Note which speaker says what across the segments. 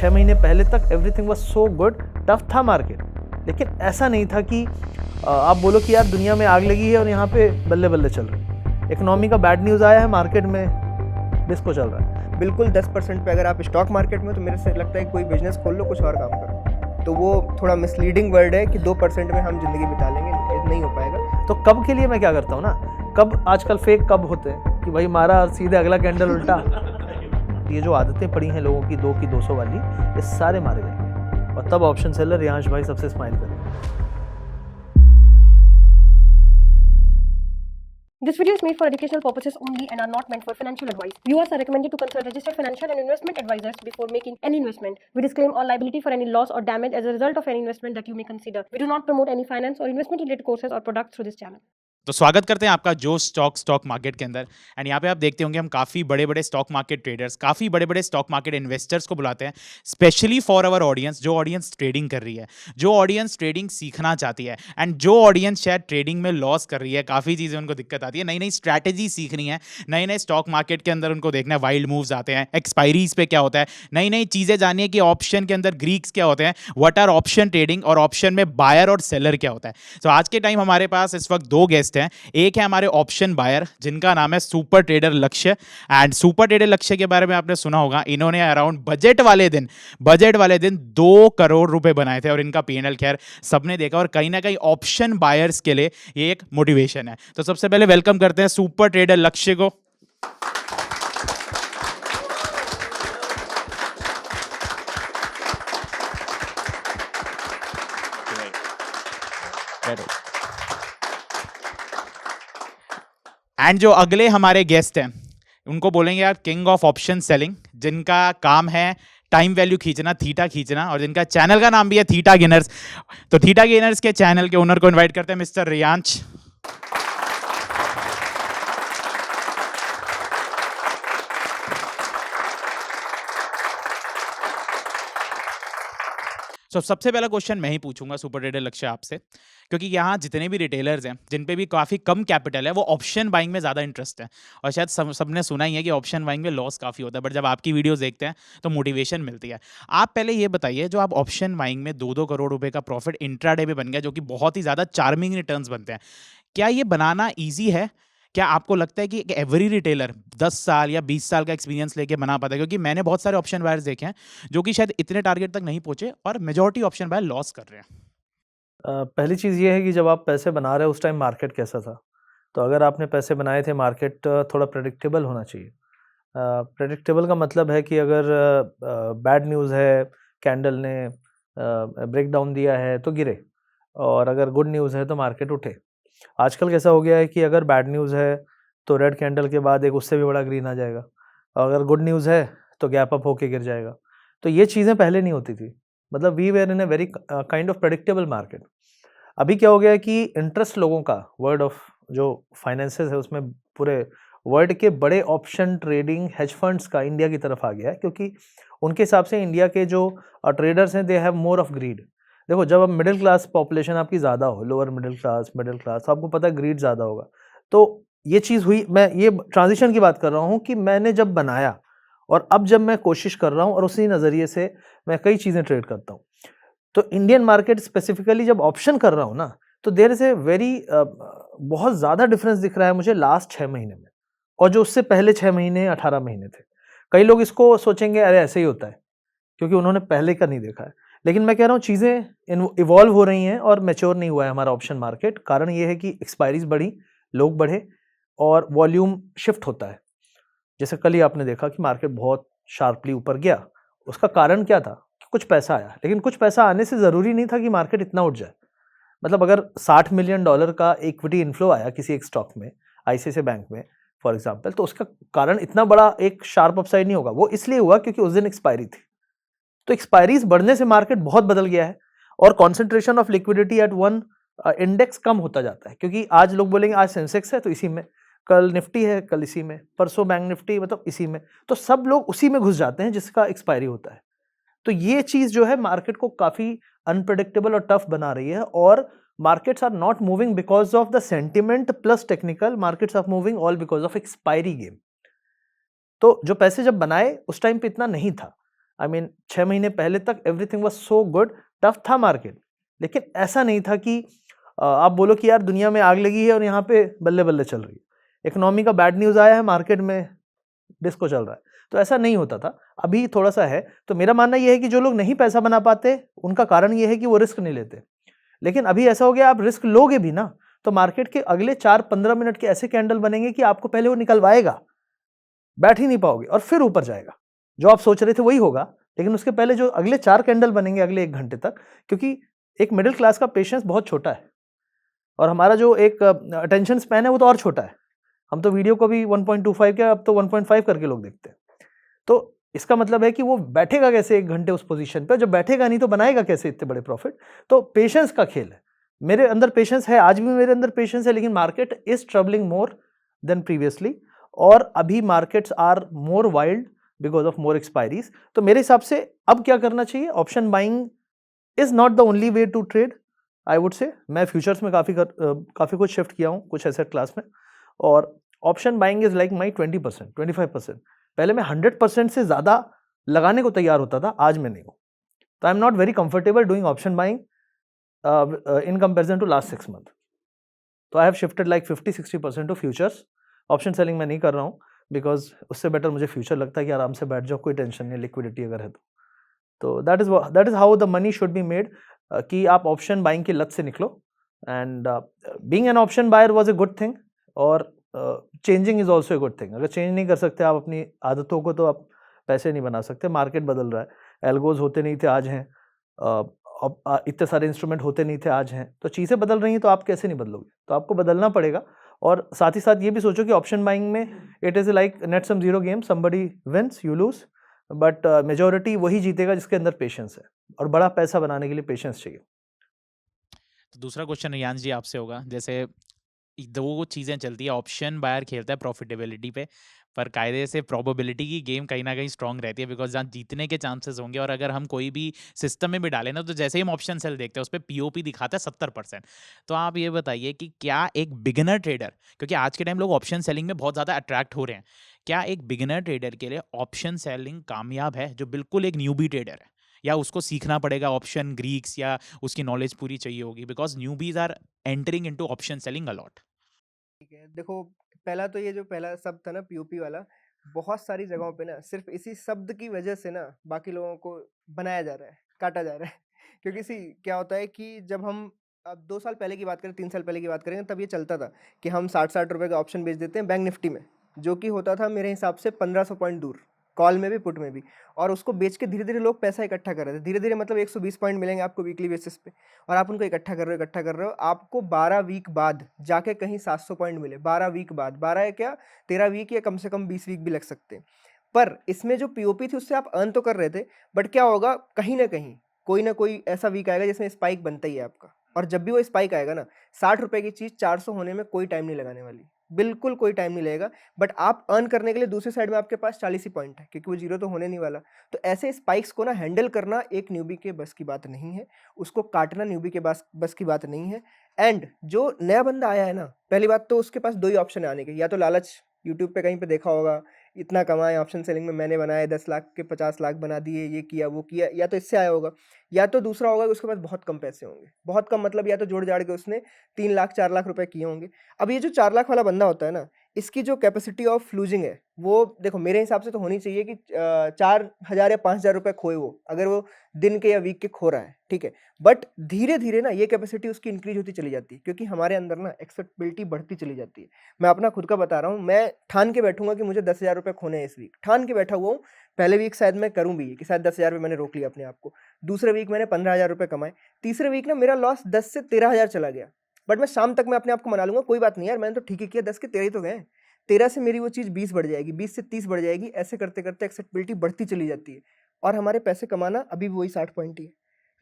Speaker 1: 6 महीने पहले तक everything was so good, tough था मार्केट, लेकिन ऐसा नहीं था कि आप बोलो कि यार दुनिया में आग लगी है और यहाँ पे बल्ले बल्ले चल रहे हैं। इकोनॉमी का बैड न्यूज़ आया है, मार्केट में डिस्को चल रहा है।
Speaker 2: बिल्कुल 10% पे अगर आप स्टॉक मार्केट में, तो मेरे से लगता है कोई बिजनेस खोल लो, कुछ और काम करो। तो वो थोड़ा मिसलीडिंग वर्ड है कि 2% में हम ज़िंदगी बिता लेंगे, नहीं हो पाएगा।
Speaker 1: तो कब के लिए मैं क्या करता हूँ ना, कब आजकल फेक कब होते हैं कि भाई मारा और सीधे अगला कैंडल उल्टा। ये जो आदतें पड़ी हैं लोगों की 2 की 200 वाली, ये सारे मारे जाएंगे और तब ऑप्शन सेलर रियांश भाई सबसे स्माइल करेंगे।
Speaker 3: This video is made for educational purposes only and are not meant for financial advice. Viewers are recommended to consult registered financial and investment advisors before making any investment. We disclaim all liability for any loss or damage as a result of any investment that you may consider. We do not promote any finance or investment related courses or products through this channel.
Speaker 4: तो स्वागत करते हैं आपका जो stock market के अंदर। And यहाँ पे आप देखते होंगे हम काफ़ी बड़े बड़े स्टॉक मार्केट ट्रेडर्स, काफ़ी बड़े बड़े स्टॉक मार्केट इन्वेस्टर्स को बुलाते हैं, स्पेशली फॉर आवर ऑडियंस, जो ऑडियंस ट्रेडिंग कर रही है, जो ऑडियंस ट्रेडिंग सीखना चाहती है, एंड जो ऑडियंस शायद ट्रेडिंग में लॉस कर रही है, काफ़ी चीज़ें उनको दिक्कत आती है, नई नई स्ट्रैटेजी सीखनी है, नए नए स्टॉक मार्केट के अंदर उनको देखना है, वाइल्ड मूव्स आते हैं, एक्सपायरीज पे क्या होता है, नई नई चीज़ें जानिए कि ऑप्शन के अंदर ग्रीक्स क्या होते हैं, व्हाट आर ऑप्शन ट्रेडिंग, और ऑप्शन में बायर और सेलर क्या होता है। तो आज के टाइम हमारे पास इस वक्त 2 गेस्ट हैं। एक है हमारे ऑप्शन बायर जिनका नाम है सुपर ट्रेडर लक्ष्य। एंड सुपर ट्रेडर लक्ष्य के बारे में आपने सुना होगा, इन्होंने अराउंड बजट वाले दिन 2 करोड़ रुपए बनाए थे और इनका पीएनएल खैर सबने देखा, और कहीं ना कहीं ऑप्शन बायर्स के लिए ये एक मोटिवेशन है। तो सबसे पहले वेलकम करते हैं सुपर ट्रेडर लक्ष्य को। एंड जो अगले हमारे गेस्ट हैं उनको बोलेंगे यार किंग ऑफ ऑप्शन सेलिंग, जिनका काम है टाइम वैल्यू खींचना, थीटा खींचना, और जिनका चैनल का नाम भी है थीटा गेनर्स। तो थीटा गेनर्स के चैनल के ओनर को इनवाइट करते हैं, मिस्टर रियांश। सबसे पहला क्वेश्चन मैं ही पूछूंगा सुपर ट्रेडर लक्ष्य आपसे, क्योंकि यहाँ जितने भी रिटेलर्स हैं जिन पे भी काफ़ी कम कैपिटल है, वो ऑप्शन बाइंग में ज़्यादा इंटरेस्ट है, और शायद सबने सुना ही है कि ऑप्शन बाइंग में लॉस काफ़ी होता है, बट जब आपकी वीडियोस देखते हैं तो मोटिवेशन मिलती है। आप पहले ये बताइए, जो आप ऑप्शन बाइंग में 2-2 करोड़ रुपए का प्रॉफिट इंट्राडे में बन गया, जो कि बहुत ही ज़्यादा चार्मिंग रिटर्न्स बनते हैं, क्या ये बनाना ईजी है? क्या आपको लगता है कि एवरी रिटेलर 10 साल या 20 साल का एक्सपीरियंस लेके बना पाता है? क्योंकि मैंने बहुत सारे ऑप्शन बायर्स देखे हैं जो कि शायद इतने टारगेट तक नहीं पहुंचे, और मेजॉरिटी ऑप्शन बायर लॉस कर रहे हैं।
Speaker 1: पहली चीज़ ये है कि जब आप पैसे बना रहे हो उस टाइम मार्केट कैसा था। तो अगर आपने पैसे बनाए थे, मार्केट थोड़ा प्रेडिक्टेबल होना चाहिए। प्रेडिक्टेबल का मतलब है कि अगर बैड न्यूज़ है, कैंडल ने ब्रेक डाउन दिया है तो गिरे, और अगर गुड न्यूज़ है तो मार्केट उठे। आजकल कैसा हो गया है कि अगर बैड न्यूज़ है तो रेड कैंडल के बाद एक उससे भी बड़ा ग्रीन आ जाएगा, और अगर गुड न्यूज़ है तो गैप अप होके गिर जाएगा। तो ये चीज़ें पहले नहीं होती थी, मतलब we were in a very kind of predictable market. अभी क्या हो गया है कि इंटरेस्ट लोगों का, वर्ल्ड ऑफ जो फाइनेंसेस है उसमें पूरे वर्ल्ड के बड़े ऑप्शन ट्रेडिंग हेज फंड्स का इंडिया की तरफ आ गया है, क्योंकि उनके हिसाब से इंडिया के जो ट्रेडर्स हैं they have more of greed. देखो, जब अब मिडिल क्लास पॉपुलेशन आपकी ज़्यादा हो, लोअर मिडिल क्लास, तो आपको पता है ग्रीड ज़्यादा होगा। तो ये चीज़ हुई, मैं ये ट्रांजिशन की बात कर रहा हूँ कि मैंने जब बनाया और अब जब मैं कोशिश कर रहा हूँ, और उसी नज़रिए से मैं कई चीज़ें ट्रेड करता हूँ। तो इंडियन मार्केट स्पेसिफिकली जब ऑप्शन कर रहा हूँ ना, तो देयर इज़ ए वेरी बहुत ज़्यादा डिफरेंस दिख रहा है मुझे लास्ट 6 महीने में, और जो उससे पहले 6 महीने 18 महीने थे। कई लोग इसको सोचेंगे अरे ऐसे ही होता है, क्योंकि उन्होंने पहले का नहीं देखा है, लेकिन मैं कह रहा हूँ चीज़ें इवॉल्व हो रही हैं और मैच्योर नहीं हुआ है हमारा ऑप्शन मार्केट। कारण ये है कि एक्सपायरीज बढ़ी, लोग बढ़े, और वॉल्यूम शिफ्ट होता है। जैसे कल ही आपने देखा कि मार्केट बहुत शार्पली ऊपर गया, उसका कारण क्या था? कुछ पैसा आया, लेकिन कुछ पैसा आने से ज़रूरी नहीं था कि मार्केट इतना उठ जाए। मतलब अगर $60 मिलियन का इक्विटी इन्फ्लो आया किसी एक स्टॉक में, आईसीआईसीआई बैंक में फॉर एग्जांपल, तो उसका कारण इतना बड़ा एक शार्प अपसाइड नहीं होगा। वो इसलिए हुआ क्योंकि उस दिन एक्सपायरी थी। तो एक्सपायरीज बढ़ने से मार्केट बहुत बदल गया है, और concentration of liquidity at one index कम होता जाता है। क्योंकि आज लोग बोलेंगे आज सेंसेक्स है तो इसी में, कल निफ्टी है कल इसी में, परसों बैंक निफ्टी मतलब इसी में, तो सब लोग उसी में घुस जाते हैं जिसका एक्सपायरी होता है। तो ये चीज़ जो है मार्केट को काफ़ी अनप्रेडिक्टेबल और टफ बना रही है, और markets are not moving because of the sentiment plus technical, markets are moving all because of expiry game. तो जो पैसे जब बनाए उस टाइम पे इतना नहीं था। आई मीन 6 महीने पहले तक everything was so good, tough था मार्केट, लेकिन ऐसा नहीं था कि आप बोलो कि यार दुनिया में आग लगी है और यहाँ पे बल्ले बल्ले चल रही है। इकोनॉमी का बैड न्यूज़ आया है, मार्केट में डिस्को चल रहा है, तो ऐसा नहीं होता था। अभी थोड़ा सा है। तो मेरा मानना यह है कि जो लोग नहीं पैसा बना पाते उनका कारण ये है कि वो रिस्क नहीं लेते। लेकिन अभी ऐसा हो गया, आप रिस्क लोगे भी ना तो मार्केट के अगले 4-15 मिनट के ऐसे कैंडल बनेंगे कि आपको पहले वो निकलवाएगा, बैठ ही नहीं पाओगे और फिर ऊपर जाएगा। जो आप सोच रहे थे वही होगा, लेकिन उसके पहले जो अगले 4 कैंडल बनेंगे अगले 1 घंटे तक, क्योंकि एक मिडिल क्लास का पेशेंस बहुत छोटा है और हमारा जो एक अटेंशन स्पैन है वो तो और छोटा है। हम तो वीडियो को भी 1.25 के अब तो 1.5 करके लोग देखते हैं। तो इसका मतलब है कि वो बैठेगा कैसे 1 घंटे उस पोजीशन पे, जब बैठेगा नहीं तो बनाएगा कैसे इतने बड़े प्रॉफिट। तो पेशेंस का खेल है। मेरे अंदर पेशेंस है, आज भी मेरे अंदर पेशेंस है, लेकिन market is troubling more than previously और अभी markets are more wild because of more expiries. तो मेरे हिसाब से अब क्या करना चाहिए, option buying is not the only way to trade, I would say. मैं फ्यूचर्स में काफ़ी कुछ शिफ्ट किया हूँ कुछ एसेट क्लास में, और option buying is like my 20%, 25%। पहले मैं 100% से ज़्यादा लगाने को तैयार होता था, आज मैं नहीं हूँ। तो I am not very comfortable doing option buying in comparison to last 6 month. तो I have shifted like 50-60% to futures. Option selling मैं नहीं कर रहा हूँ बिकॉज उससे बेटर मुझे फ्यूचर लगता है कि आराम से बैठ जाओ, कोई टेंशन नहीं, लिक्विडिटी अगर है तो that is how the money should be made, कि आप ऑप्शन बाइंग की लत से निकलो। And being an option buyer was a good thing, और changing is also a good thing. अगर चेंज नहीं कर सकते आप अपनी आदतों को तो आप पैसे नहीं बना सकते। मार्केट बदल रहा है, एल्गोज होते नहीं थे आज हैं, इतने सारे इंस्ट्रूमेंट होते नहीं थे आज हैं। तो चीज़ें बदल रही हैं तो आप कैसे नहीं बदलोगे, तो आपको बदलना पड़ेगा। और साथ ही साथ ये भी सोचो कि ऑप्शन बाइंग में it is like net sum zero game, somebody wins you lose, but majority वही जीतेगा जिसके अंदर पेशेंस है, और बड़ा पैसा बनाने के लिए पेशेंस चाहिए।
Speaker 4: तो दूसरा क्वेश्चन रियांश जी आपसे होगा, जैसे दो चीज़ें चलती है, ऑप्शन बायर खेलता है प्रॉफिटेबिलिटी पे, पर कायदे से प्रोबेबिलिटी की गेम कहीं ना कहीं स्ट्रांग रहती है, बिकॉज जहाँ जीतने के चांसेस होंगे, और अगर हम कोई भी सिस्टम में भी डालें ना, तो जैसे ही हम ऑप्शन सेल देखते हैं उस पर पीओपी दिखाता है 70%। तो आप ये बताइए कि क्या एक बिगिनर ट्रेडर, क्योंकि आज के टाइम लोग ऑप्शन सेलिंग में बहुत ज़्यादा अट्रैक्ट हो रहे हैं, क्या एक बिगिनर ट्रेडर के लिए ऑप्शन सेलिंग कामयाब है, जो बिल्कुल एक न्यूबी ट्रेडर है, या उसको सीखना पड़ेगा ऑप्शन ग्रीक्स, या उसकी नॉलेज पूरी चाहिए होगी, because newbies are entering into option selling a lot?
Speaker 2: ठीक है, देखो पहला तो ये जो पहला शब्द था ना पीओपी वाला, बहुत सारी जगहों पे ना सिर्फ इसी शब्द की वजह से ना बाकी लोगों को बनाया जा रहा है, काटा जा रहा है। क्योंकि सी क्या होता है कि जब हम अब 2 साल पहले की बात करें, 3 साल पहले की बात करें, तब ये चलता था कि हम 60-60 रुपए का ऑप्शन बेच देते हैं बैंक निफ्टी में, जो कि होता था मेरे हिसाब से 1500 पॉइंट दूर, कॉल में भी पुट में भी। और उसको बेच के धीरे धीरे लोग पैसा इकट्ठा कर रहे थे, धीरे धीरे मतलब 120 पॉइंट मिलेंगे आपको वीकली बेसिस पे, और आप उनको इकट्ठा कर रहे हो, आपको 12 वीक बाद जाके कहीं 700 पॉइंट मिले। 12 वीक बाद, 12 है क्या 13 वीक, या कम से कम 20 वीक भी लग सकते हैं। पर इसमें जो पीओपी थी उससे आप अर्न तो कर रहे थे, बट क्या होगा, कहीं ना कहीं कोई ना कोई ऐसा वीक आएगा जिसमें स्पाइक बनता ही है आपका। और जब भी वो स्पाइक आएगा ना, 60 रुपए की चीज़ 400 होने में कोई टाइम नहीं लगाने वाली, बिल्कुल कोई टाइम नहीं लगेगा। बट आप अर्न करने के लिए दूसरी साइड में आपके पास 40 ही पॉइंट है, क्योंकि वो जीरो तो होने नहीं वाला। तो ऐसे स्पाइक्स को ना हैंडल करना एक न्यूबी के बस की बात नहीं है, उसको काटना न्यूबी के बस की बात नहीं है। एंड जो नया बंदा आया है ना, पहली बात तो उसके पास 2 ही ऑप्शन है आने के, या तो लालच, यूट्यूब पे कहीं पे देखा होगा इतना कमाए ऑप्शन सेलिंग में, मैंने बनाए 10 लाख के 50 लाख बना दिए, ये किया वो किया, या तो इससे आया होगा। या तो दूसरा होगा कि उसके पास बहुत कम पैसे होंगे, बहुत कम मतलब या तो जोड़ जाड़ के उसने 3 लाख 4 लाख रुपए किए होंगे। अब ये जो 4 लाख वाला बंदा होता है ना, इसकी जो कैपेसिटी ऑफ लूजिंग है वो देखो मेरे हिसाब से तो होनी चाहिए कि 4,000 या 5,000 रुपए खोए वो, अगर वो दिन के या वीक के खो रहा है, ठीक है। बट धीरे धीरे ना ये कैपेसिटी उसकी इंक्रीज होती चली जाती है, क्योंकि हमारे अंदर ना एक्सेप्टेबिलिटी बढ़ती चली जाती है। मैं अपना खुद का बता रहा हूँ, मैं ठान के बैठूंगा कि मुझे 10,000 रुपये खोने हैं इस वीक, ठान के बैठा हुआ हूँ। पहले वीक शायद मैं करूँ भी कि शायद 10,000 रुपये मैंने रोक लिया अपने आप को, दूसरे वीक मैंने 15,000 रुपये कमाए, तीसरे वीक ना मेरा लॉस 10 से 13,000 चला गया। बट मैं शाम तक मैं अपने आप को मना लूंगा, कोई बात नहीं यार, मैंने तो ठीक ही किया, 10 के 13 ही तो गए, 13 से मेरी वो चीज़ 20 बढ़ जाएगी, 20 से 30 बढ़ जाएगी, ऐसे करते करते एक्सेप्टेबिलिटी बढ़ती चली जाती है। और हमारे पैसे कमाना अभी भी वही 60 पॉइंट ही है।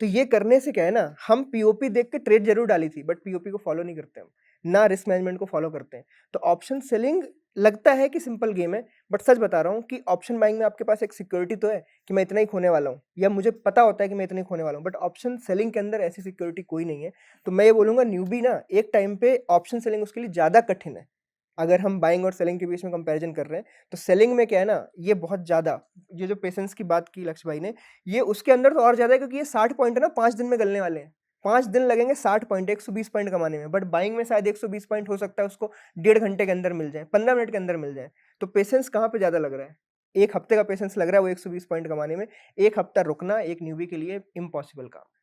Speaker 2: तो ये करने से क्या है ना, हम पीओपी देख के ट्रेड जरूर डाली थी, बट पीओपी को फॉलो नहीं करते हम, ना रिस्क मैनेजमेंट को फॉलो करते हैं। तो ऑप्शन सेलिंग लगता है कि सिंपल गेम है, बट सच बता रहा हूँ कि ऑप्शन बाइंग में आपके पास एक सिक्योरिटी तो है कि मैं इतना ही खोने वाला हूँ, या मुझे पता होता है कि मैं इतना ही खोने वाला हूँ, बट ऑप्शन सेलिंग के अंदर ऐसी सिक्योरिटी कोई नहीं है। तो मैं ये बोलूँगा न्यूबी ना एक टाइम पे ऑप्शन सेलिंग उसके लिए ज़्यादा कठिन है। अगर हम बाइंग और सेलिंग के बीच में कंपैरिजन कर रहे हैं, तो सेलिंग में क्या है ना, ये बहुत ज़्यादा, ये जो पेशेंस की बात की लक्ष्य भाई ने, ये उसके अंदर तो और ज़्यादा है, क्योंकि ये 60 पॉइंट है ना 5 दिन में गलने वाले हैं। 5 दिन लगेंगे 60 पॉइंट, 120 पॉइंट कमाने में। बट बाइंग में शायद 120 पॉइंट हो सकता है उसको 1.5 घंटे के अंदर मिल जाए, 15 मिनट के अंदर मिल जाए। तो पेशेंस कहाँ पे ज़्यादा लग रहा है? 1 हफ्ते का पेशेंस लग रहा है वो 120 पॉइंट कमाने में। 1 हफ्ता रुकना एक न्यूबी के लिए इम्पॉसिबल काम है।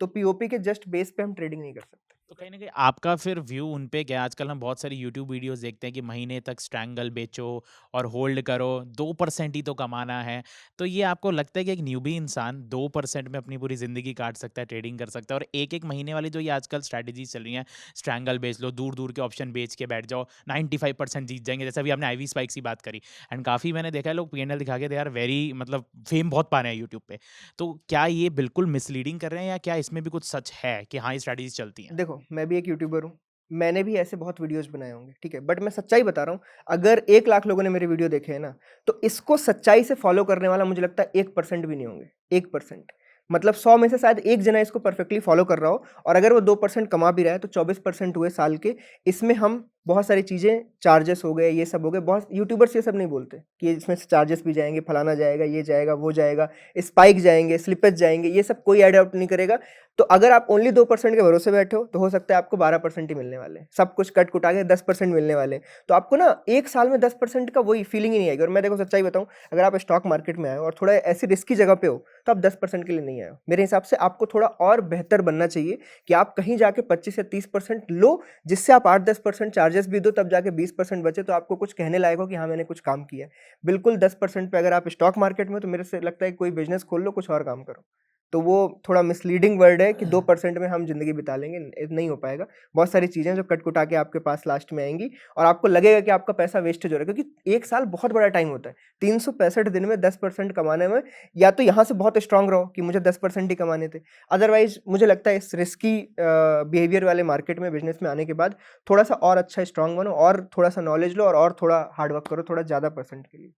Speaker 2: तो पीओपी के जस्ट बेस पे हम ट्रेडिंग नहीं कर सकते।
Speaker 4: तो कहीं ना कहीं आपका फिर व्यू उन पे क्या है? आजकल हम बहुत सारी यूट्यूब वीडियोस देखते हैं कि महीने तक स्ट्रैंगल बेचो और होल्ड करो, 2% ही तो कमाना है। तो ये आपको लगता है कि एक न्यूबी इंसान 2% में अपनी पूरी ज़िंदगी काट सकता है, ट्रेडिंग कर सकता है? और एक एक महीने वाली जो ये आजकल स्ट्रैटेजीज चल रही हैं, स्ट्रैंगल बेच लो, दूर दूर के ऑप्शन बेच के बैठ जाओ, 95% जीत जाएंगे, जैसे अभी आपने आईवी स्पाइक्स की बात करी। एंड काफ़ी मैंने देखा है लोग पीएनएल दिखा के दे आर वेरी, मतलब फेम बहुत पा रहे हैं यूट्यूब पे। तो क्या ये बिल्कुल मिसलीडिंग कर रहे हैं, या क्या इसमें भी कुछ सच है कि हाँ ये स्ट्रैटेजी चलती हैं?
Speaker 2: देखो, मैं भी एक यूट्यूबर हूँ, मैंने भी ऐसे बहुत वीडियोस बनाए होंगे, ठीक है? बट मैं सच्चाई बता रहा हूँ, अगर 1 लाख लोगों ने मेरे वीडियो देखे हैं ना, तो इसको सच्चाई से फॉलो करने वाला मुझे लगता है 1% भी नहीं होंगे, 1%। मतलब 100 में से शायद 1 जना इसको परफेक्टली फॉलो कर रहा हो, और अगर वो 2% कमा भी रहा है, तो 24% हुए साल के। इसमें हम बहुत सारी चीज़ें, चार्जेस हो गए, ये सब हो गए, बहुत यूट्यूबर्स ये सब नहीं बोलते कि इसमें से चार्जेस भी जाएँगे, फलाना जाएगा, ये जाएगा, वो जाएगा, स्पाइक जाएँगे, स्लिपेज जाएँगे, ये सब कोई ऐड आउट नहीं करेगा। तो अगर आप ओनली 2% के भरोसे बैठे हो, तो हो सकता है आपको 12% ही मिलने वाले हैं। सब कुछ कट कुटा के 10% मिलने वाले हैं। तो आपको ना 1 साल में 10% का वही फीलिंग ही नहीं आएगी। और मैं देखो सच्चाई बताऊँ, अगर आप स्टॉक मार्केट में आए हो और थोड़ा ऐसी रिस्की जगह पे हो, तो आप 10% के लिए नहीं आए हो। मेरे हिसाब से आपको थोड़ा और बेहतर बनना चाहिए कि आप कहीं जाके 25 या 30% लो, जिससे आप 8-10% चार्जेस भी दो, तब जाके 20% बचे, तो आपको कुछ कहने लायक हो कि हाँ, मैंने कुछ काम किया है। बिल्कुल 10% पे अगर आप स्टॉक मार्केट में हो, तो मेरे से लगता है कोई बिज़नेस खोल लो, कुछ और काम करो। तो वो थोड़ा मिसलीडिंग वर्ड है कि 2% में हम ज़िंदगी बिता लेंगे, नहीं हो पाएगा। बहुत सारी चीज़ें जो कट-कुटा के आपके पास लास्ट में आएँगी, और आपको लगेगा कि आपका पैसा वेस्टेज हो रहा है, क्योंकि 1 साल बहुत बड़ा टाइम होता है। 365 दिन में 10% कमाने में, या तो यहाँ से बहुत स्ट्रॉन्ग रहो कि मुझे 10% ही कमाने थे। अदरवाइज़ मुझे लगता है इस रिस्की बिहेवियर वाले मार्केट में, बिज़नेस में आने के बाद थोड़ा-सा और अच्छा स्ट्रॉन्ग बनो, और थोड़ा-सा नॉलेज लो, और थोड़ा हार्ड वर्क करो, थोड़ा ज़्यादा परसेंट के लिए।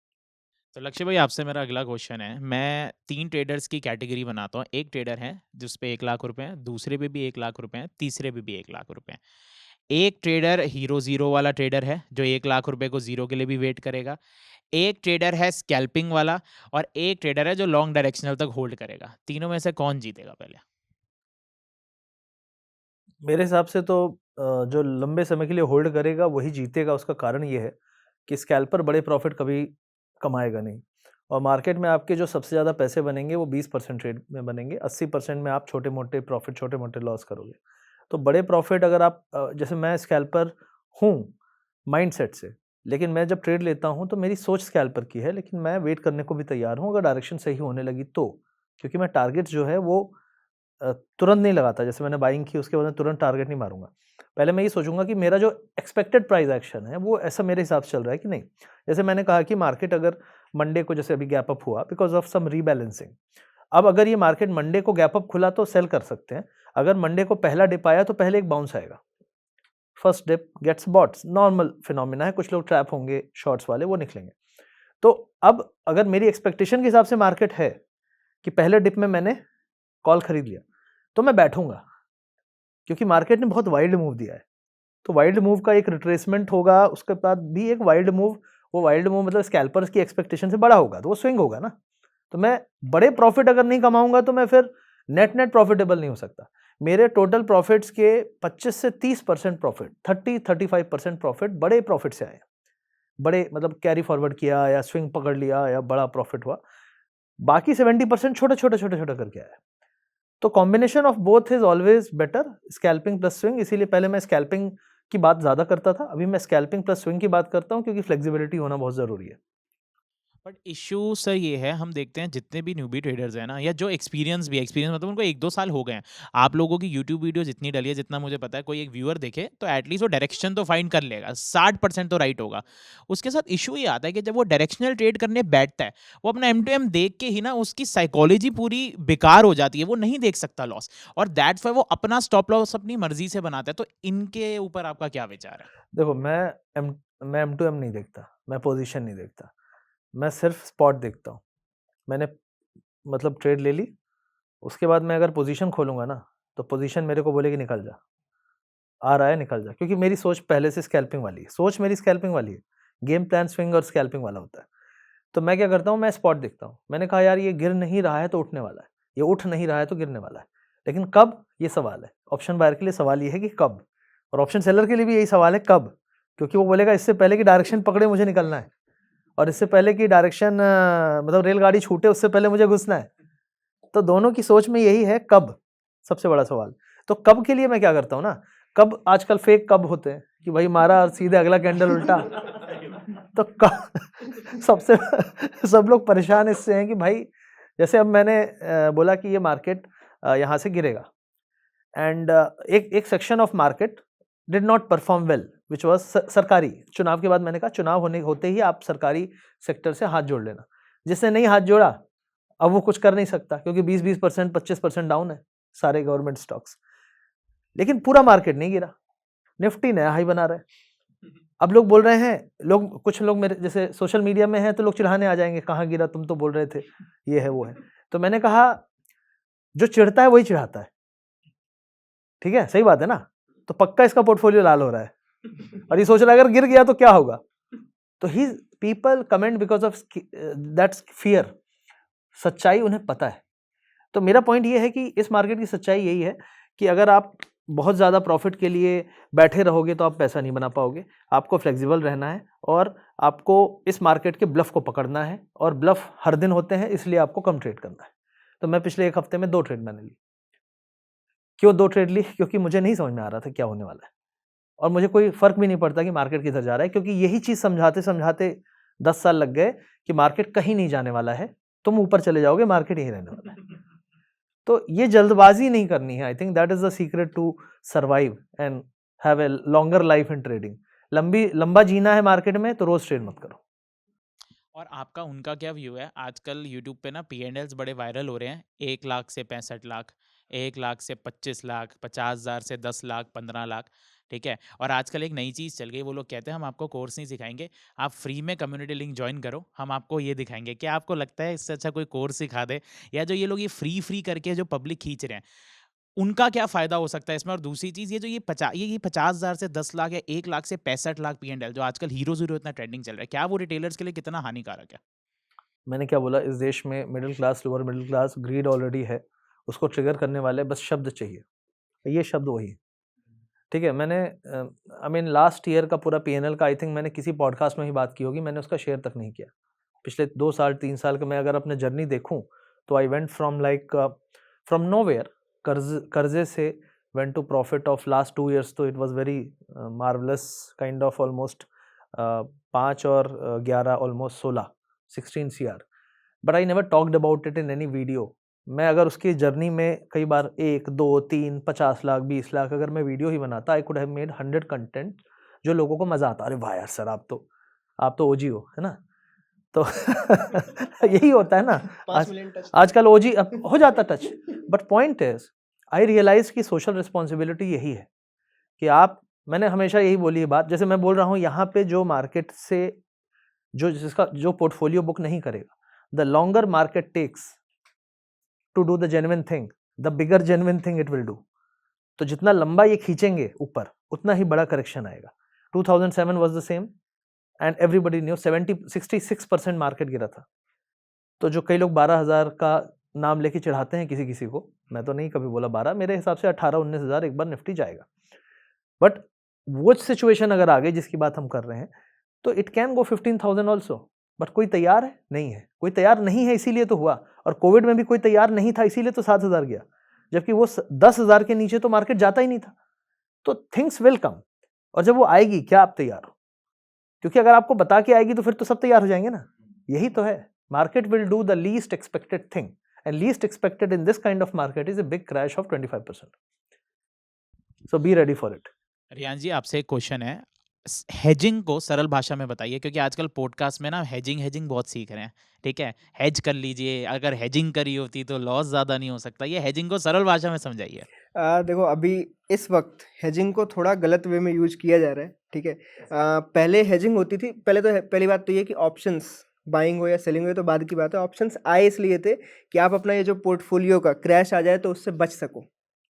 Speaker 4: तो लक्ष्य भाई, आपसे मेरा अगला क्वेश्चन है। मैं 3 ट्रेडर्स की कैटेगरी बनाता हूँ। एक ट्रेडर है जिस पे 1 लाख रुपए हैं, दूसरे पे भी 1 लाख रुपए हैं, तीसरे पे भी 1 लाख रुपए हैं। एक ट्रेडर हीरो ज़ीरो वाला ट्रेडर है जो 1 लाख रुपए को ज़ीरो के लिए भी वेट करेगा। एक ट्रेडर है स्कैल्पिंग वाला, और एक ट्रेडर है जो लॉन्ग डायरेक्शनल तक होल्ड करेगा। तीनों में से कौन जीतेगा पहले?
Speaker 1: मेरे हिसाब से तो जो लंबे समय के लिए होल्ड करेगा वही जीतेगा। उसका कारण ये है कि स्कैल्पर बड़े प्रॉफिट कभी कमाएगा नहीं, और मार्केट में आपके जो सबसे ज़्यादा पैसे बनेंगे वो 20% ट्रेड में बनेंगे, 80% में आप छोटे मोटे प्रॉफिट, छोटे मोटे लॉस करोगे। तो बड़े प्रॉफिट अगर आप जैसे मैं स्कैल्पर हूँ माइंडसेट से, लेकिन मैं जब ट्रेड लेता हूँ तो मेरी सोच स्कैल्पर की है, लेकिन मैं वेट करने को भी तैयार हूँ अगर डायरेक्शन सही होने लगी तो। क्योंकि मैं टारगेट जो है वो तुरंत नहीं लगाता। जैसे मैंने बाइंग की उसके बाद मैं तुरंत टारगेट नहीं मारूँगा। पहले मैं ये सोचूँगा कि मेरा जो एक्सपेक्टेड प्राइस एक्शन है वो ऐसा मेरे हिसाब से चल रहा है कि नहीं। जैसे मैंने कहा कि मार्केट अगर मंडे को जैसे अभी गैप अप हुआ बिकॉज़ ऑफ सम रीबैलेंसिंग। अब अगर ये मार्केट मंडे को गैप अप खुला तो सेल कर सकते हैं। अगर मंडे को पहला डिप आया तो पहले एक बाउंस आएगा। First dip gets bought, normal phenomena है। कुछ लोग ट्रैप होंगे शॉर्ट्स वाले, वो निकलेंगे। तो अब अगर मेरी एक्सपेक्टेशन के हिसाब से मार्केट है कि पहले डिप में मैंने कॉल खरीद लिया, तो मैं बैठूँगा, क्योंकि मार्केट ने बहुत वाइल्ड मूव दिया है। तो वाइल्ड मूव का एक रिट्रेसमेंट होगा, उसके बाद भी एक वाइल्ड मूव, वो वाइल्ड मूव मतलब स्कैल्पर्स की एक्सपेक्टेशन से बड़ा होगा, तो वो स्विंग होगा ना। तो मैं बड़े प्रॉफिट अगर नहीं कमाऊँगा तो मैं फिर नेट प्रॉफिटेबल नहीं हो सकता। मेरे टोटल प्रॉफिट्स के 25 से 30% प्रॉफिट, 30-35% प्रॉफिट बड़े प्रॉफिट से आए। बड़े मतलब कैरी फॉरवर्ड किया या स्विंग पकड़ लिया या बड़ा प्रॉफिट हुआ। बाकी 70% छोटा-छोटा करके आया। तो combination of both is always better, scalping plus swing. इसीलिए पहले मैं स्कैल्पिंग की बात ज़्यादा करता था, अभी मैं स्कैल्पिंग प्लस स्विंग की बात करता हूँ, क्योंकि फ्लेक्सिबिलिटी होना बहुत ज़रूरी है।
Speaker 4: बट इश्यू सर ये है, हम देखते हैं जितने भी न्यूबी ट्रेडर्स हैं ना, या जो एक्सपीरियंस भी, एक्सपीरियंस मतलब उनको 1-2 साल हो गए हैं। आप लोगों की यूट्यूब वीडियो जितनी डली है, जितना मुझे पता है, कोई एक व्यूअर देखे तो एटलीस्ट वो डायरेक्शन तो फाइंड कर लेगा, 60% तो राइट होगा। उसके साथ इशू ये आता है कि जब वो डायरेक्शनल ट्रेड करने बैठता है, वो अपना M2M देख के ही ना उसकी साइकोलॉजी पूरी बेकार हो जाती है, वो नहीं देख सकता लॉस, और दैट्स वाई वो अपना स्टॉप लॉस अपनी मर्जी से बनाता है। तो इनके ऊपर आपका क्या विचार है?
Speaker 1: देखो, मैं M2M नहीं देखता, मैं पोजीशन नहीं देखता, मैं सिर्फ स्पॉट देखता हूँ। मैंने मतलब ट्रेड ले ली, उसके बाद मैं अगर पोजीशन खोलूँगा ना, तो पोजीशन मेरे को बोलेगी निकल जा। आ रहा है निकल जा, क्योंकि मेरी सोच पहले से स्कैल्पिंग वाली है, सोच मेरी स्कैल्पिंग वाली है, गेम प्लान स्विंग और स्कैल्पिंग वाला होता है। तो मैं क्या करता हूँ, मैं स्पॉट देखता हूँ, मैंने कहा यार ये गिर नहीं रहा है तो उठने वाला है, ये उठ नहीं रहा है तो गिरने वाला है, लेकिन कब, ये सवाल है। ऑप्शन बायर के लिए सवाल ये है कि कब, और ऑप्शन सेलर के लिए भी यही सवाल है कब, क्योंकि वो बोलेगा इससे पहले की डायरेक्शन पकड़े मुझे निकलना है, और इससे पहले की डायरेक्शन मतलब रेलगाड़ी छूटे उससे पहले मुझे घुसना है। तो दोनों की सोच में यही है कब, सबसे बड़ा सवाल। तो कब के लिए मैं क्या करता हूँ ना, कब आजकल फेक कब होते हैं कि भाई मारा और सीधे अगला कैंडल उल्टा, तो सबसे सब लोग परेशान इससे हैं कि भाई जैसे अब मैंने बोला कि ये मार्केट यहाँ से गिरेगा, एंड एक section of market did not perform well which was सरकारी। चुनाव के बाद मैंने कहा चुनाव होते ही आप सरकारी सेक्टर से हाथ जोड़ लेना। जिसने नहीं हाथ जोड़ा अब वो कुछ कर नहीं सकता, क्योंकि 20% 25% डाउन है सारे गवर्नमेंट स्टॉक्स। लेकिन पूरा मार्केट नहीं गिरा, निफ्टी नया हाई बना रहा है। अब लोग बोल रहे हैं, कुछ लोग मेरे जैसे सोशल मीडिया में हैं तो लोग चिढ़ाने आ जाएंगे, कहाँ गिरा, तुम तो बोल रहे थे ये है वो है। तो मैंने कहा जो चिढ़ता है वही चिढ़ाता है, ठीक है, सही बात है ना। तो पक्का इसका पोर्टफोलियो लाल हो रहा है और ये सोच रहा है अगर गिर गया तो क्या होगा। तो he people comment because of that's fear. सच्चाई उन्हें पता है। तो मेरा पॉइंट ये है कि इस मार्केट की सच्चाई यही है कि अगर आप बहुत ज़्यादा प्रॉफिट के लिए बैठे रहोगे तो आप पैसा नहीं बना पाओगे। आपको फ्लेक्सिबल रहना है और आपको इस मार्केट के ब्लफ को पकड़ना है, और ब्लफ हर दिन होते हैं, इसलिए आपको कम ट्रेड करना है। तो मैं पिछले एक हफ्ते में 2 ट्रेड मैंने ली। क्यों 2 ट्रेड ली? क्योंकि मुझे नहीं समझ में आ रहा था क्या होने वाला है, और मुझे कोई फर्क भी नहीं पड़ता कि मार्केट किधर जा रहा है, क्योंकि यही चीज़ समझाते समझाते 10 साल लग गए कि मार्केट कहीं नहीं जाने वाला है, तुम ऊपर चले जाओगे, मार्केट यहीं रहने वाला है। तो ये जल्दबाजी नहीं करनी है। I think that is the secret to survive and have a longer life in trading. लंबा जीना है मार्केट में तो रोज ट्रेड मत करो।
Speaker 4: और आपका उनका क्या व्यू है? आजकल यूट्यूब पे ना P&Ls बड़े वायरल हो रहे हैं, 1 लाख से 65 लाख, 1 लाख से 25 लाख, 50,000 से 10 लाख, 15 लाख, ठीक है। और आजकल एक नई चीज़ चल गई, वो लोग कहते हैं हम आपको कोर्स नहीं सिखाएंगे, आप फ्री में कम्युनिटी लिंक ज्वाइन करो, हम आपको ये दिखाएंगे। क्या आपको लगता है इससे अच्छा कोई कोर्स सिखा दे, या जो ये लोग ये फ्री करके जो पब्लिक खींच रहे हैं उनका क्या फ़ायदा हो सकता है इसमें? और दूसरी चीज़, ये जो ये 50,000 से 10 लाख या 1 लाख से 65 लाख P&L जो आजकल हीरो इतना ट्रेंडिंग चल रहा है, क्या वो रिटेलर्स के लिए कितना हानिकारक है?
Speaker 1: मैंने क्या बोला, इस देश में middle class, lower middle class, greed already है, उसको ट्रिगर करने वाले बस शब्द चाहिए, ये शब्द वही है, ठीक है। मैंने आई मीन लास्ट ईयर का पूरा P&L का आई थिंक मैंने किसी पॉडकास्ट में ही बात की होगी, मैंने उसका शेयर तक नहीं किया। पिछले 2 साल 3 साल का मैं अगर अपने जर्नी देखूं तो आई वेंट फ्रॉम नोवेयर, कर्जे से went to profit of last 2 years। तो it was very marvelous kind of almost 5 और 11 almost 16 CR, but I never talked about it in any video. मैं अगर उसकी जर्नी में कई बार 1 2 3 50 लाख 20 लाख अगर मैं वीडियो ही बनाता, I could have made 100 content जो लोगों को मजा आता। अरे वाह यार सर, आप तो ओजी हो, है ना। तो यही होता है ना,
Speaker 2: 5 मिलियन टच
Speaker 1: आजकल ओजी हो जाता टच। But point is I realize कि सोशल रिस्पॉन्सिबिलिटी यही है कि मैंने हमेशा यही बोली है बात, जैसे मैं बोल रहा हूँ यहाँ पे जो मार्केट से जो पोर्टफोलियो बुक नहीं करेगा, the longer market takes to do the genuine thing, the bigger genuine thing it will do. तो जितना लंबा ये खींचेंगे ऊपर उतना ही बड़ा करेक्शन आएगा। 2007 was the same and everybody new 66% market गिरा था। तो जो कई लोग 12,000 का नाम लेके चढ़ाते हैं किसी को, मैं तो नहीं कभी बोला 12, मेरे हिसाब से 18-19 हज़ार एक बार निफ्टी जाएगा। बट वो सिचुएशन अगर आ गई जिसकी बात हम कर रहे हैं तो it can go 15,000 also. But कोई तैयार है? नहीं है। कोई तैयार नहीं है इसीलिए तो हुआ, और कोविड में भी कोई तैयार नहीं था इसीलिए तो 7,000 गया, जबकि वो 10,000 के नीचे तो मार्केट जाता ही नहीं था। तो थिंग्स विल कम, और जब वो आएगी क्या आप तैयार हो? क्योंकि अगर आपको बता के आएगी तो फिर तो सब तैयार हो जाएंगे ना। यही तो है, market will do the least expected thing, and least expected in this kind of market is a big crash of 25%। So be ready for it.
Speaker 4: Riyan ji, आपसे एक क्वेश्चन है, हेजिंग को सरल भाषा में बताइए, क्योंकि आजकल पॉडकास्ट में ना हेजिंग बहुत सीख रहे हैं, ठीक है। हेज कर लीजिए, अगर हेजिंग करी होती तो लॉस ज़्यादा नहीं हो सकता, ये हेजिंग को सरल भाषा में समझाइए।
Speaker 2: देखो अभी इस वक्त हेजिंग को थोड़ा गलत वे में यूज किया जा रहा है, ठीक है। पहले हेजिंग होती थी, पहली बात तो ये कि ऑप्शंस बाइंग हो या सेलिंग हो तो बाद की बात है। ऑप्शंस आए इसलिए थे कि आप अपना ये जो पोर्टफोलियो का क्रैश आ जाए तो उससे बच सको,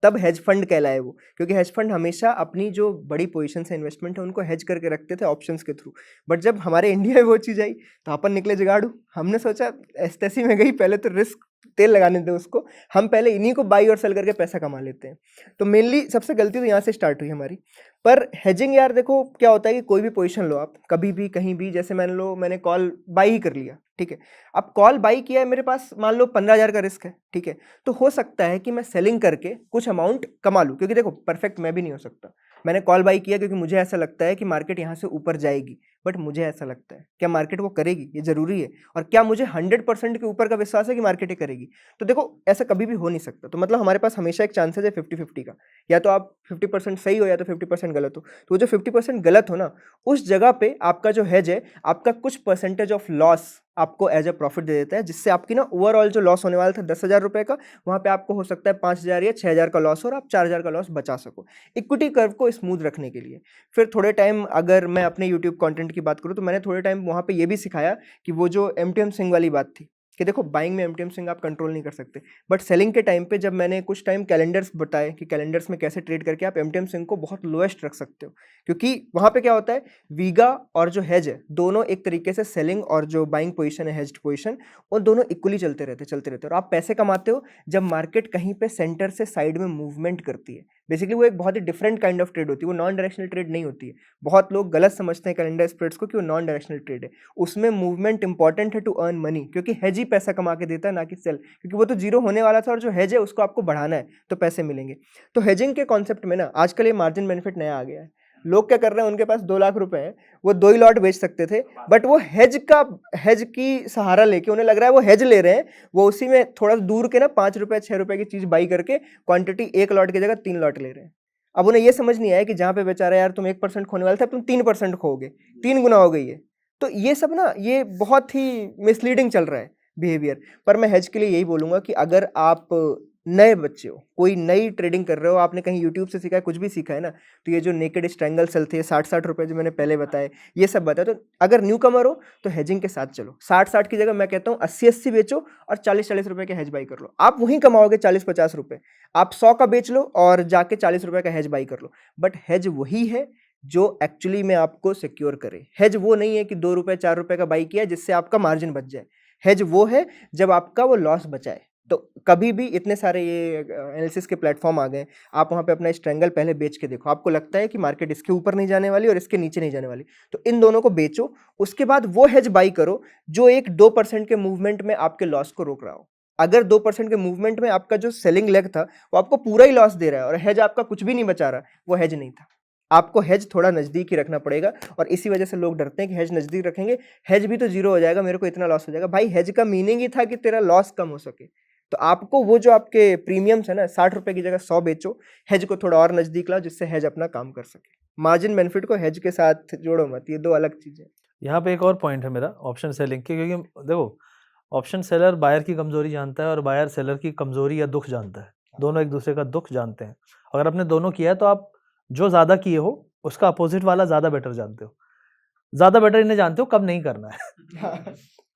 Speaker 2: तब हेज फंड कहलाए वो, क्योंकि हेज फंड हमेशा अपनी जो बड़ी पोजीशन से इन्वेस्टमेंट है उनको हेज करके रखते थे ऑप्शंस के थ्रू। बट जब हमारे इंडिया में वो चीज़ आई तो अपन निकले जुगाड़ू, हमने सोचा एस्टेसी में गई, पहले तो रिस्क तेल लगाने दे उसको, हम पहले इन्हीं को बाई और सेल करके पैसा कमा लेते हैं। तो मेनली सबसे गलती तो यहाँ से स्टार्ट हुई हमारी। पर हेजिंग यार देखो क्या होता है कि कोई भी पोजीशन लो आप कभी भी कहीं भी, जैसे मैंने कॉल बाई ही कर लिया, ठीक है, अब कॉल बाई किया है, मेरे पास मान लो 15,000 का रिस्क है, ठीक है, तो हो सकता है कि मैं सेलिंग करके कुछ अमाउंट कमा लूँ, क्योंकि देखो परफेक्ट मैं भी नहीं हो सकता। मैंने कॉल बाई किया क्योंकि मुझे ऐसा लगता है कि मार्केट यहाँ से ऊपर जाएगी, बट मुझे ऐसा लगता है क्या मार्केट वो करेगी, ये जरूरी है, और क्या मुझे 100% के ऊपर का विश्वास है कि मार्केट ये करेगी। तो देखो ऐसा कभी भी हो नहीं सकता। तो मतलब हमारे पास हमेशा एक चांसेस है 50-50 का, या तो आप 50% सही हो या तो 50% गलत हो। तो वो जो 50% गलत हो ना, उस जगह पे आपका जो हेज है, आपका कुछ परसेंटेज ऑफ लॉस आपको एज अ प्रॉफिट दे देता है, जिससे आपकी ना ओवरऑल जो लॉस होने वाला था 10,000 रुपए का, वहाँ पे आपको हो सकता है 5,000 या 6,000 का लॉस और आप 4,000 का लॉस बचा सको, इक्विटी कर्व को स्मूथ रखने के लिए। फिर थोड़े टाइम अगर मैं अपने यूट्यूब कंटेंट की बात करूँ तो मैंने थोड़े टाइम वहाँ पे ये भी सिखाया कि वो जो एमटीएम सिंह वाली बात थी कि देखो बाइंग में एमटीएम सिंह आप कंट्रोल नहीं कर सकते, बट सेलिंग के टाइम पे जब मैंने कुछ टाइम कैलेंडर्स बताए कि कैलेंडर्स में कैसे ट्रेड करके आप एमटीएम सिंह को बहुत लोएस्ट रख सकते हो, क्योंकि वहाँ पे क्या होता है, वीगा और जो हेज है दोनों एक तरीके से सेलिंग और जो बाइंग पोजीशन है हेज्ड पोजीशन, और दोनों इक्वली चलते रहते और आप पैसे कमाते हो जब मार्केट कहीं पे सेंटर से साइड में मूवमेंट करती है। बेसिकली वो एक बहुत ही डिफरेंट काइंड ऑफ ट्रेड होती है, वो नॉन डायरेक्शनल ट्रेड नहीं होती है। बहुत लोग गलत समझते हैं कैलेंडर स्प्रेड्स को कि वो नॉन डायरेक्शनल ट्रेड है, उसमें मूवमेंट इंपॉर्टेंट है टू अर्न मनी, क्योंकि हेज ही पैसा कमा के देता है ना कि सेल, क्योंकि वो तो जीरो होने वाला था और जो हेज है उसको आपको बढ़ाना है तो पैसे मिलेंगे। तो हेजिंग के कॉन्सेप्ट में ना आजकल ये मार्जिन बेनिफिट नया आ गया है। लोग क्या कर रहे हैं, उनके पास 2 लाख रुपए हैं, वो 2 ही लॉट बेच सकते थे, बट वो हेज की सहारा लेके उन्हें लग रहा है वो हेज ले रहे हैं, वो उसी में थोड़ा दूर के ना 5 रुपए 6 रुपए की चीज बाई करके क्वांटिटी 1 लॉट की जगह 3 लॉट ले रहे हैं। अब उन्हें ये समझ नहीं आया कि जहां पे बेचारा यार तुम 1% खोने वाले थे, तुम 3% खोगे, 3 गुना हो गई है। तो ये सब ना ये बहुत ही मिसलीडिंग चल रहा है बिहेवियर। पर मैं हेज के लिए यही बोलूंगा कि अगर आप नए बच्चे हो, कोई नई ट्रेडिंग कर रहे हो, आपने कहीं यूट्यूब से सीखा है, कुछ भी सीखा है ना, तो ये जो नेकेड स्ट्रैंगल सेल थे 60-60 रुपए जो मैंने पहले बताए, ये सब बताया, तो अगर न्यू कमर हो तो हेजिंग के साथ चलो। 60-60 की जगह मैं कहता हूँ 80-80 बेचो और 40-40 रुपए के हेज बाई कर लो, आप वहीं कमाओगे 40-50 रुपए। आप 100 का बेच लो और जाके 40 रुपए का हेज बाई कर लो, बट हेज वही है जो एक्चुअली में आपको सिक्योर करे। हेज वो नहीं है कि 2 रुपए 4 रुपए का बाई किया जिससे आपका मार्जिन बच जाए। हेज वो है जब आपका वो लॉस बचाए। तो कभी भी इतने सारे ये एनालिसिस के प्लेटफॉर्म आ गए, आप वहाँ पे अपना स्ट्रैंगल पहले बेच के देखो, आपको लगता है कि मार्केट इसके ऊपर नहीं जाने वाली और इसके नीचे नहीं जाने वाली, तो इन दोनों को बेचो, उसके बाद वो हेज बाई करो जो एक 2% के मूवमेंट में आपके लॉस को रोक रहा हो। अगर 2% के मूवमेंट में आपका जो सेलिंग लेग था वो आपको पूरा ही लॉस दे रहा है और हेज आपका कुछ भी नहीं बचा रहा, वो हेज नहीं था। आपको हेज थोड़ा नजदीक ही रखना पड़ेगा, और इसी वजह से लोग डरते हैं कि हेज नजदीक रखेंगे, हेज भी तो जीरो हो जाएगा, मेरे को इतना लॉस हो जाएगा। भाई हेज का मीनिंग ही था कि तेरा लॉस कम हो सके, तो आपको वो जो आपके प्रीमियम्स है ना 60 रुपए की जगह 100 बेचो, हेज को थोड़ा और नजदीक लाओ जिससे हेज अपना काम कर सके। मार्जिन बेनिफिट को हेज के साथ जोड़ो मत, ये दो अलग चीजें।
Speaker 1: यहाँ पे एक और पॉइंट है मेरा ऑप्शन सेलिंग के, क्योंकि देखो ऑप्शन सेलर बायर की कमजोरी जानता है और बायर सेलर की कमजोरी या दुख जानता है, दोनों एक दूसरे का दुख जानते हैं। अगर आपने दोनों किया है तो आप जो ज़्यादा किए हो उसका अपोजिट वाला ज़्यादा बेटर जानते हो, ज़्यादा बेटर इन्हें जानते हो कब नहीं करना है।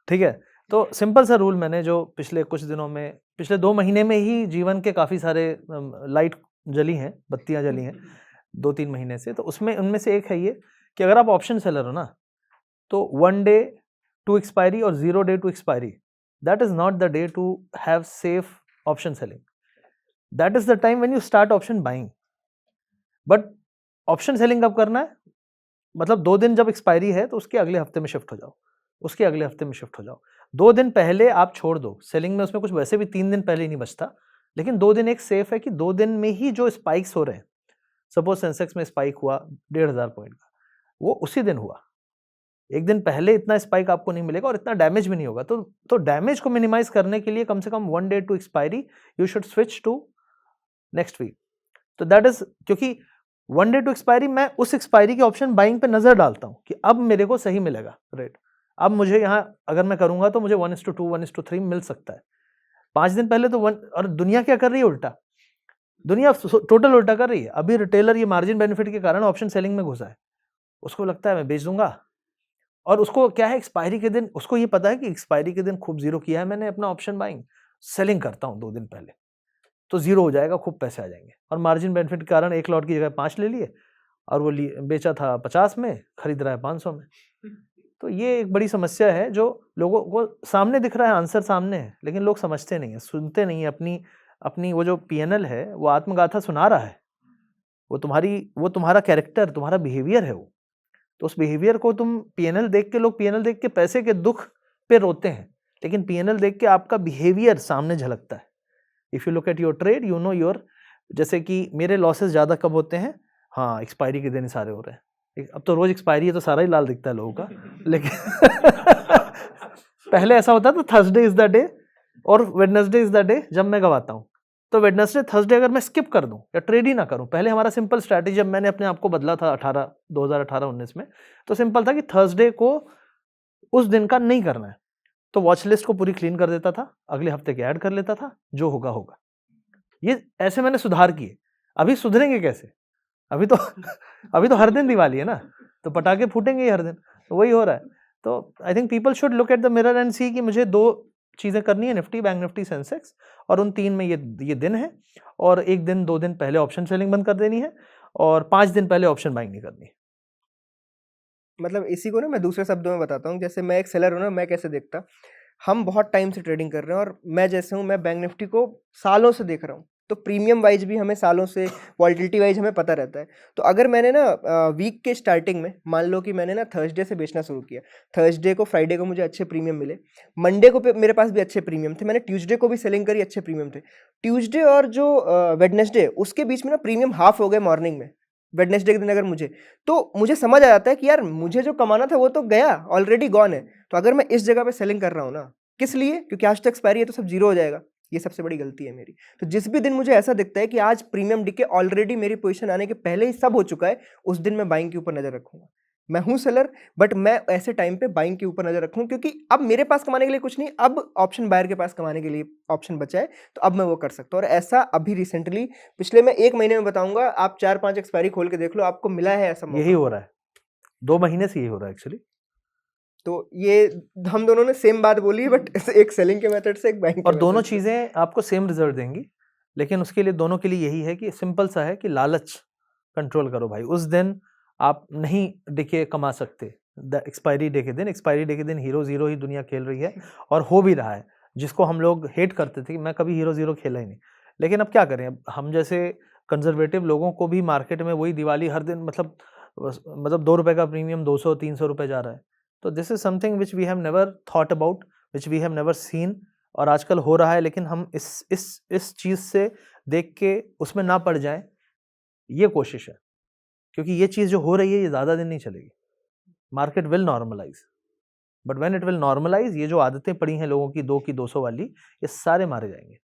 Speaker 1: ठीक है, तो सिंपल सा रूल मैंने जो पिछले कुछ दिनों में, पिछले 2 महीने में ही जीवन के काफ़ी सारे लाइट जली हैं, बत्तियां जली हैं 2-3 महीने से, तो उसमें उनमें से एक है ये कि अगर आप ऑप्शन सेलर हो ना, तो 1 डे टू एक्सपायरी और 0 day to expiry, that is not the day to have safe option selling, that is the time when you start option buying. But option selling कब करना है, मतलब 2 दिन जब एक्सपायरी है तो उसके अगले हफ्ते में शिफ्ट हो जाओ, उसके अगले हफ्ते में शिफ्ट हो जाओ। 2 दिन पहले आप छोड़ दो सेलिंग में, उसमें कुछ वैसे भी 3 दिन पहले ही नहीं बचता, लेकिन 2 दिन एक सेफ है कि 2 दिन में ही जो स्पाइक्स हो रहे हैं, सपोज सेंसेक्स में स्पाइक हुआ 1,500 पॉइंट का, वो उसी दिन हुआ, एक दिन पहले इतना स्पाइक आपको नहीं मिलेगा और इतना डैमेज भी नहीं होगा। तो डैमेज को मिनिमाइज करने के लिए कम से कम 1 day to expiry you should switch to next week. तो दैट इज, क्योंकि 1 डे टू एक्सपायरी मैं उस एक्सपायरी के ऑप्शन बाइंग पे नजर डालता हूं कि अब मेरे को सही मिलेगा रेट, अब मुझे यहाँ अगर मैं करूंगा तो मुझे 1:2 1:3 मिल सकता है। 5 दिन पहले तो 1, और दुनिया क्या कर रही है उल्टा, दुनिया टोटल उल्टा कर रही है। अभी रिटेलर ये मार्जिन बेनिफिट के कारण ऑप्शन सेलिंग में घुसा है, उसको लगता है मैं बेच दूंगा, और उसको क्या है एक्सपायरी के दिन, उसको ये पता है कि एक्सपायरी के दिन खूब जीरो किया है मैंने अपना ऑप्शन बाइंग, सेलिंग करता हूं 2 दिन पहले। तो ज़ीरो हो जाएगा, खूब पैसे आ जाएंगे। और मार्जिन बेनिफिट के कारण 1 लॉट की जगह 5 ले लिए और वो बेचा था 50 में, खरीद रहा है 500 में। तो ये एक बड़ी समस्या है जो लोगों को सामने दिख रहा है, आंसर सामने है, लेकिन लोग समझते नहीं है, सुनते नहीं है। अपनी वो जो PNL है वो आत्मगाथा सुना रहा है, वो तुम्हारा कैरेक्टर, तुम्हारा बिहेवियर है वो। तो उस बिहेवियर को तुम PNL देख के, लोग PNL देख के पैसे के दुख पे रोते हैं, लेकिन PNL देख के आपका बिहेवियर सामने झलकता है। If you look at your trade, you know your, जैसे कि मेरे लॉसेस ज़्यादा कब होते हैं, हाँ एक्सपायरी के दिन ही सारे हो रहे हैं। अब तो रोज एक्सपायरी है तो सारा ही लाल दिखता है लोगों का, लेकिन पहले ऐसा होता था थर्सडे इज द डे और वेडनेसडे इज द डे जब मैं गवाता हूँ। तो वेडनेसडे थर्सडे अगर मैं स्किप कर दूं या ट्रेड ही ना करूं, पहले हमारा सिंपल स्ट्रैटेजी, जब मैंने अपने आप को बदला था 2018-19 में, तो सिंपल था कि थर्सडे को उस दिन का नहीं करना है, तो वॉच लिस्ट को पूरी क्लीन कर देता था, अगले हफ्ते के ऐड कर लेता था, जो होगा होगा। ये ऐसे मैंने सुधार किए। अभी सुधरेंगे कैसे? अभी तो हर दिन दिवाली है ना, तो पटाखे फूटेंगे ही हर दिन, तो वही हो रहा है। तो I think people should look at the mirror and see कि मुझे 2 चीज़ें करनी है, निफ्टी, बैंक निफ्टी, सेंसेक्स, और उन 3 में ये दिन है, और 1 दिन 2 दिन पहले ऑप्शन सेलिंग बंद कर देनी है और 5 दिन पहले ऑप्शन बाइंग नहीं करनी है।
Speaker 2: मतलब इसी को ना मैं दूसरे शब्दों में बताता हूँ। जैसे मैं एक सेलर हूँ ना, मैं कैसे देखता, हम बहुत टाइम से ट्रेडिंग कर रहे हैं और मैं जैसे हूँ, मैं बैंक निफ्टी को सालों से देख रहा हूँ, तो प्रीमियम वाइज भी हमें सालों से, वॉलिटिलिटी वाइज हमें पता रहता है। तो अगर मैंने ना वीक के स्टार्टिंग में मान लो कि मैंने ना थर्सडे से बेचना शुरू किया, थर्सडे को, फ्राइडे को मुझे अच्छे प्रीमियम मिले, मंडे को मेरे पास भी अच्छे प्रीमियम थे, मैंने ट्यूसडे को भी सेलिंग करी, अच्छे प्रीमियम थे। ट्यूसडे और जो वेडनेसडे, उसके बीच में ना प्रीमियम हाफ हो गए मॉर्निंग में, वेडनेसडे के दिन अगर मुझे समझ आ जाता है कि यार मुझे जो कमाना था वो तो गया, ऑलरेडी गॉन है। तो अगर मैं इस जगह पे सेलिंग कर रहा हूँ ना, किस लिए? क्योंकि आज तो एक्सपायरी है, तो सब जीरो हो जाएगा। ये सबसे बड़ी गलती है मेरी। तो जिस भी दिन मुझे ऐसा दिखता है कि आज प्रीमियम डिके ऑलरेडी मेरी पोजीशन आने के पहले ही सब हो चुका है, उस दिन मैं बाइंग के ऊपर नजर रखूंगा। मैं हूं सेलर, बट मैं ऐसे टाइम पे बाइंग के ऊपर नजर रखूं, क्योंकि अब मेरे पास कमाने के लिए कुछ नहीं, अब ऑप्शन बायर के पास कमाने के लिए ऑप्शन बचा है, तो अब मैं वो कर सकता हूं। और ऐसा अभी रिसेंटली पिछले मैं 1 महीने में बताऊंगा, आप 4-5 एक्सपायरी खोल के देख लो, आपको मिला है ऐसा मौका।
Speaker 1: यही हो रहा है, 2 महीने से यही हो रहा है एक्चुअली।
Speaker 2: तो ये हम दोनों ने सेम बात बोली है, बट एक सेलिंग के मेथड से, एक बाइंग
Speaker 1: और दोनों चीज़ें आपको सेम रिजल्ट देंगी, लेकिन उसके लिए दोनों के लिए यही है कि सिंपल सा है कि लालच कंट्रोल करो भाई। उस दिन आप नहीं डिके कमा सकते, एक्सपायरी डे के दिन, एक्सपायरी डे के दिन हीरो ज़ीरो ही दुनिया खेल रही है, और हो भी रहा है, जिसको हम लोग हेट करते थे। मैं कभी हीरो ज़ीरो खेला ही नहीं, लेकिन अब क्या करें, हम जैसे कंजर्वेटिव लोगों को भी मार्केट में वही दिवाली हर दिन, मतलब 2 रुपये का प्रीमियम 200-300 रुपये जा रहा है। तो this is something which we have never thought about, which we have never seen, और आजकल हो रहा है, लेकिन हम इस चीज़ से देख के उसमें ना पड़ जाएं, ये कोशिश है। क्योंकि ये चीज़ जो हो रही है ये ज़्यादा दिन नहीं चलेगी। Market will normalize, but when it will normalize, ये जो आदतें पड़ी हैं लोगों की 2 की 200 वाली, ये सारे मारे जाएंगे।